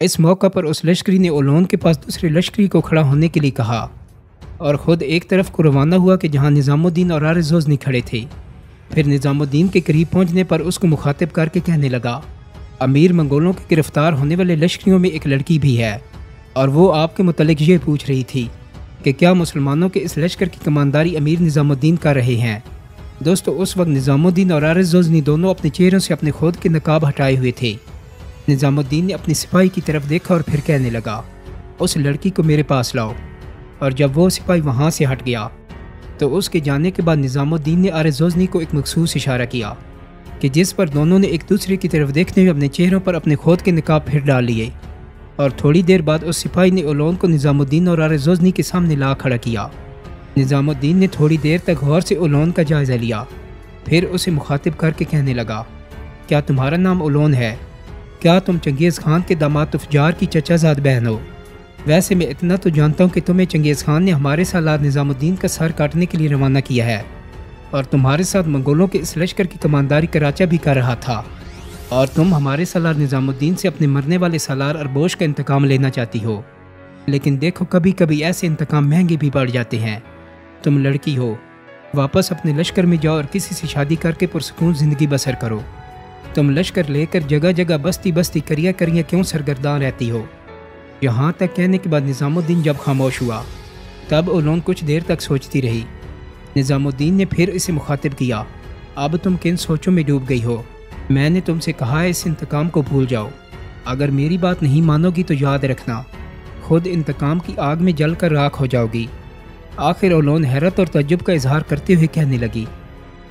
اس موقع پر اس لشکری نے اولون کے پاس دوسرے لشکری کو کھڑا ہونے کے لیے کہا اور خود ایک طرف کو روانہ ہوا کہ جہاں نظام الدین اور آرزوزنی کھڑے تھے۔ پھر نظام الدین کے قریب پہنچنے پر اس کو مخاطب کر کے کہنے لگا، امیر منگولوں کے گرفتار ہونے والے لشکریوں میں ایک لڑکی بھی ہے، اور وہ آپ کے متعلق یہ پوچھ رہی تھی کہ کیا مسلمانوں کے اس لشکر کی کمانداری امیر نظام الدین کر رہے ہیں۔ دوستو، اس وقت نظام الدین اور آرزوزنی دونوں اپنے چہروں سے اپنے خود کے نقاب ہٹائے ہوئے تھے۔ نظام الدین نے اپنی سپاہی کی طرف دیکھا اور پھر کہنے لگا، اس لڑکی کو میرے پاس لاؤ۔ اور جب وہ سپاہی وہاں سے ہٹ گیا تو اس کے جانے کے بعد نظام الدین نے آرزوزنی کو ایک مخصوص اشارہ کیا کہ جس پر دونوں نے ایک دوسرے کی طرف دیکھتے ہوئے اپنے چہروں پر اپنے خود کے نقاب پھر ڈال لیے، اور تھوڑی دیر بعد اس سپاہی نے اولون کو نظام الدین اور آرزوزنی کے سامنے لا کھڑا کیا۔ نظام الدین نے تھوڑی دیر تک غور سے اولون کا جائزہ لیا، پھر اسے مخاطب کر کے کہنے لگا، کیا تمہارا نام اولون ہے؟ کیا تم چنگیز خان کے داماد تفجار کی چچا زاد بہن ہو؟ ویسے میں اتنا تو جانتا ہوں کہ تمہیں چنگیز خان نے ہمارے سالار نظام الدین کا سر کاٹنے کے لیے روانہ کیا ہے، اور تمہارے ساتھ منگولوں کے اس لشکر کی کمانداری کراچا بھی کر رہا تھا، اور تم ہمارے سالار نظام الدین سے اپنے مرنے والے سالار اربوش کا انتقام لینا چاہتی ہو۔ لیکن دیکھو، کبھی کبھی ایسے انتقام مہنگے بھی پڑ جاتے ہیں۔ تم لڑکی ہو، واپس اپنے لشکر میں جاؤ اور کسی سے شادی کر کے پرسکون زندگی بسر کرو۔ تم لشکر لے کر جگہ جگہ بستی بستی کریاں کریاں کیوں سرگرداں رہتی ہو؟ یہاں تک کہنے کے بعد نظام الدین جب خاموش ہوا تب اولون کچھ دیر تک سوچتی رہی۔ نظام الدین نے پھر اسے مخاطب کیا، اب تم کن سوچوں میں ڈوب گئی ہو؟ میں نے تم سے کہا ہے اس انتقام کو بھول جاؤ۔ اگر میری بات نہیں مانو گی تو یاد رکھنا، خود انتقام کی آگ میں جل کر راکھ ہو جاؤ گی۔ آخر اولون حیرت اور تعجب کا اظہار کرتے ہوئے کہنے لگی،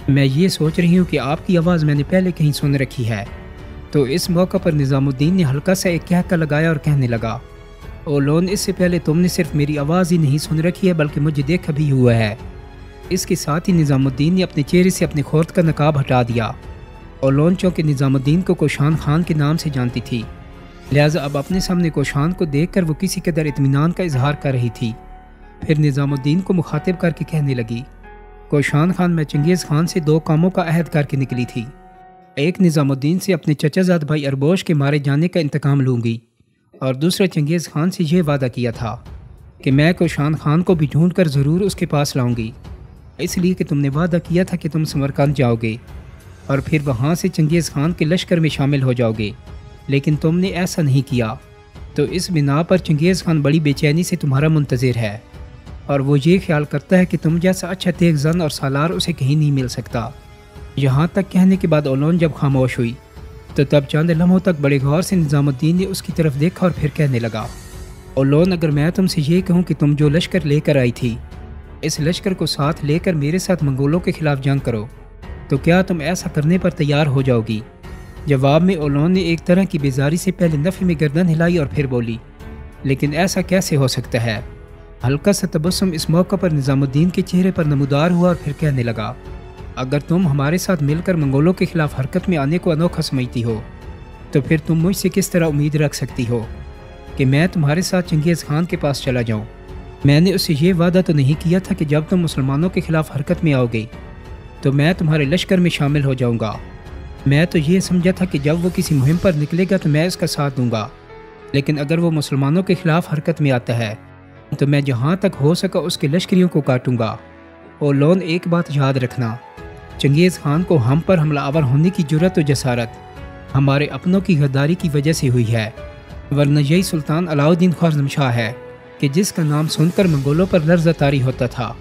میں یہ سوچ رہی ہوں کہ آپ کی آواز میں نے پہلے کہیں سن رکھی ہے۔ تو اس موقع پر نظام الدین نے ہلکا سا ایک کہکا لگایا اور کہنے لگا، اولون، اس سے پہلے تم نے صرف میری آواز ہی نہیں سن رکھی ہے بلکہ مجھے دیکھا بھی ہوا ہے۔ اس کے ساتھ ہی نظام الدین نے اپنے چہرے سے اپنے خورد کا نقاب ہٹا دیا۔ اولون چونکہ نظام الدین کو کوشان خان کے نام سے جانتی تھی، لہٰذا اب اپنے سامنے کوشان کو دیکھ کر وہ کسی قدر اطمینان کا اظہار کر رہی تھی۔ پھر نظام الدین کو مخاطب کر کے کہنے لگی، کوشان خان، میں چنگیز خان سے 2 کاموں کا عہد کر کے نکلی تھی۔ ایک، نظام الدین سے اپنے چچا زاد بھائی اربوش کے مارے جانے کا انتقام لوں گی، اور دوسرا چنگیز خان سے یہ وعدہ کیا تھا کہ میں کوشان خان کو بھی ڈھونڈ کر ضرور اس کے پاس لاؤں گی، اس لیے کہ تم نے وعدہ کیا تھا کہ تم سمرقند جاؤ گے اور پھر وہاں سے چنگیز خان کے لشکر میں شامل ہو جاؤ گے، لیکن تم نے ایسا نہیں کیا۔ تو اس بنا پر چنگیز خان بڑی بے چینی سے تمہارا منتظر ہے، اور وہ یہ خیال کرتا ہے کہ تم جیسا اچھا تیغ زن اور سالار اسے کہیں نہیں مل سکتا۔ یہاں تک کہنے کے بعد اولون جب خاموش ہوئی تو تب چند لمحوں تک بڑے غور سے نظام الدین نے اس کی طرف دیکھا اور پھر کہنے لگا، اولون، اگر میں تم سے یہ کہوں کہ تم جو لشکر لے کر آئی تھی، اس لشکر کو ساتھ لے کر میرے ساتھ منگولوں کے خلاف جنگ کرو، تو کیا تم ایسا کرنے پر تیار ہو جاؤ گی؟ جواب میں اولون نے ایک طرح کی بیزاری سے پہلے نفی میں گردن ہلائی اور پھر بولی، لیکن ایسا کیسے ہو سکتا ہے؟ ہلکا سا تبسم اس موقع پر نظام الدین کے چہرے پر نمودار ہوا اور پھر کہنے لگا، اگر تم ہمارے ساتھ مل کر منگولوں کے خلاف حرکت میں آنے کو انوکھا سمجھتی ہو تو پھر تم مجھ سے کس طرح امید رکھ سکتی ہو کہ میں تمہارے ساتھ چنگیز خان کے پاس چلا جاؤں؟ میں نے اسے یہ وعدہ تو نہیں کیا تھا کہ جب تم مسلمانوں کے خلاف حرکت میں آؤ گے تو میں تمہارے لشکر میں شامل ہو جاؤں گا۔ میں تو یہ سمجھا تھا کہ جب وہ کسی مہم پر نکلے گا تو میں اس کا ساتھ دوں گا، لیکن اگر وہ مسلمانوں کے خلاف حرکت میں آتا ہے تو میں جہاں تک ہو سکا اس کے لشکریوں کو کاٹوں گا۔ اولون، ایک بات یاد رکھنا، چنگیز خان کو ہم پر حملہ آور ہونے کی جرأت و جسارت ہمارے اپنوں کی غداری کی وجہ سے ہوئی ہے، ورنہ یہی سلطان علاؤ الدین خوارزم شاہ ہے کہ جس کا نام سن کر منگولوں پر لرزہ طاری ہوتا تھا۔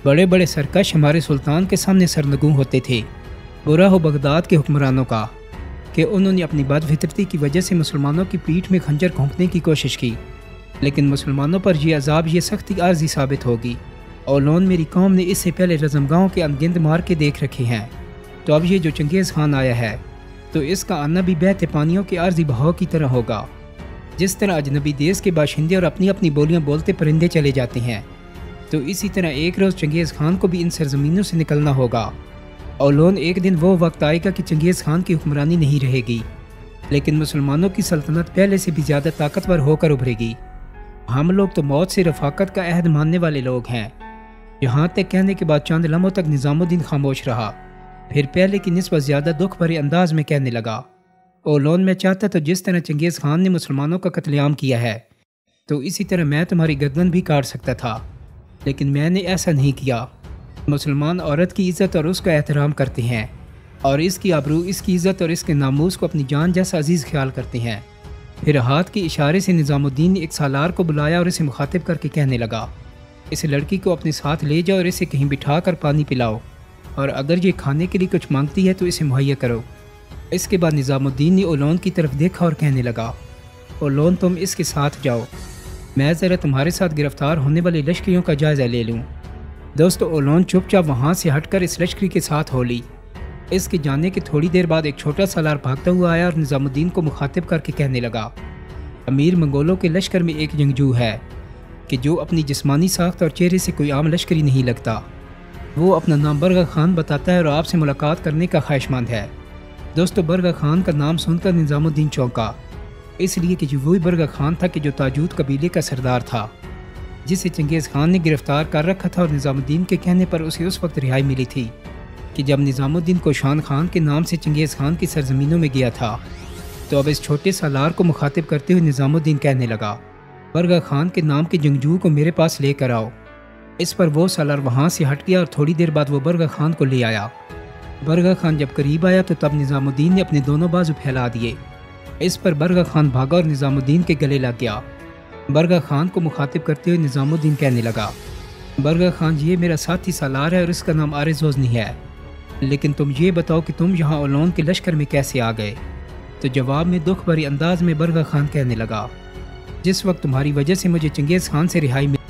بڑے بڑے سرکش ہمارے سلطان کے سامنے سرنگوں ہوتے تھے۔ برا ہو بغداد کے حکمرانوں کا کہ انہوں نے اپنی بد فطرتی کی وجہ سے مسلمانوں کی پیٹھ میں خنجر گھونپنے کی کوشش کی، لیکن مسلمانوں پر یہ عذاب، یہ سختی عارضی ثابت ہوگی۔ اولون، میری قوم نے اس سے پہلے رزمگاہوں کے انگند مار کے دیکھ رکھے ہیں، تو اب یہ جو چنگیز خان آیا ہے تو اس کا آنا بھی بہتے پانیوں کے عارضی بہاؤ کی طرح ہوگا۔ جس طرح اجنبی دیس کے باشندے اور اپنی اپنی بولیاں بولتے پرندے چلے جاتے ہیں، تو اسی طرح ایک روز چنگیز خان کو بھی ان سرزمینوں سے نکلنا ہوگا۔ اولون، ایک دن وہ وقت آئے گا کہ چنگیز خان کی حکمرانی نہیں رہے گی، لیکن مسلمانوں کی سلطنت پہلے سے بھی زیادہ طاقتور ہو کر ابھرے گی۔ ہم لوگ تو موت سے رفاقت کا عہد ماننے والے لوگ ہیں۔ یہاں تک کہنے کے بعد چند لمحوں تک نظام الدین خاموش رہا، پھر پہلے کی نسبت زیادہ دکھ بھرے انداز میں کہنے لگا، اولون میں چاہتا تو جس طرح چنگیز خان نے مسلمانوں کا قتل عام کیا ہے تو اسی طرح میں تمہاری گردن بھی کاٹ سکتا تھا، لیکن میں نے ایسا نہیں کیا۔ مسلمان عورت کی عزت اور اس کا احترام کرتے ہیں، اور اس کی آبرو، اس کی عزت اور اس کے ناموس کو اپنی جان جیسا عزیز خیال کرتے ہیں۔ پھر ہاتھ کے اشارے سے نظام الدین نے ایک سالار کو بلایا اور اسے مخاطب کر کے کہنے لگا، اس لڑکی کو اپنے ساتھ لے جاؤ اور اسے کہیں بٹھا کر پانی پلاؤ، اور اگر یہ کھانے کے لیے کچھ مانگتی ہے تو اسے مہیا کرو۔ اس کے بعد نظام الدین نے اولون کی طرف دیکھا اور کہنے لگا، اولون تم اس کے ساتھ جاؤ، میں ذرا تمہارے ساتھ گرفتار ہونے والے لشکریوں کا جائزہ لے لوں۔ دوستو، اولون چپ چاپ وہاں سے ہٹ کر اس لشکری کے ساتھ ہو لی۔ اس کے جانے کے تھوڑی دیر بعد ایک چھوٹا سالار بھاگتا ہوا آیا اور نظام الدین کو مخاطب کر کے کہنے لگا، امیر منگولوں کے لشکر میں ایک جنگجو ہے کہ جو اپنی جسمانی ساخت اور چہرے سے کوئی عام لشکری نہیں لگتا۔ وہ اپنا نام برگا خان بتاتا ہے اور آپ سے ملاقات کرنے کا خواہش مند ہے۔ دوستو، برگا خان کا نام سن کر نظام الدین چونکا، اس لیے کہ وہی برگا خان تھا کہ جو تاجود قبیلے کا سردار تھا، جسے چنگیز خان نے گرفتار کر رکھا تھا، اور نظام الدین کے کہنے پر اسے اس وقت رہائی ملی تھی کہ جب نظام الدین کوشان خان کے نام سے چنگیز خان کی سرزمینوں میں گیا تھا۔ تو اب اس چھوٹے سالار کو مخاطب کرتے ہوئے نظام الدین کہنے لگا، برگا خان کے نام کے جنگجو کو میرے پاس لے کر آؤ۔ اس پر وہ سالار وہاں سے ہٹ گیا اور تھوڑی دیر بعد وہ برگا خان کو لے آیا۔ برگا خان جب قریب آیا تو تب نظام الدین نے اپنے دونوں بازو پھیلا دیے۔ اس پر برگا خان بھاگا اور نظام الدین کے گلے لگ گیا۔ برگا خان کو مخاطب کرتے ہوئے نظام الدین کہنے لگا، برگا خان یہ میرا ساتھی سالار ہے اور اس کا نام آرزوزنی ہے، لیکن تم یہ بتاؤ کہ تم یہاں اولون کے لشکر میں کیسے آ گئے؟ تو جواب میں دکھ بھری انداز میں برگا خان کہنے لگا، جس وقت تمہاری وجہ سے مجھے چنگیز خان سے رہائی ملی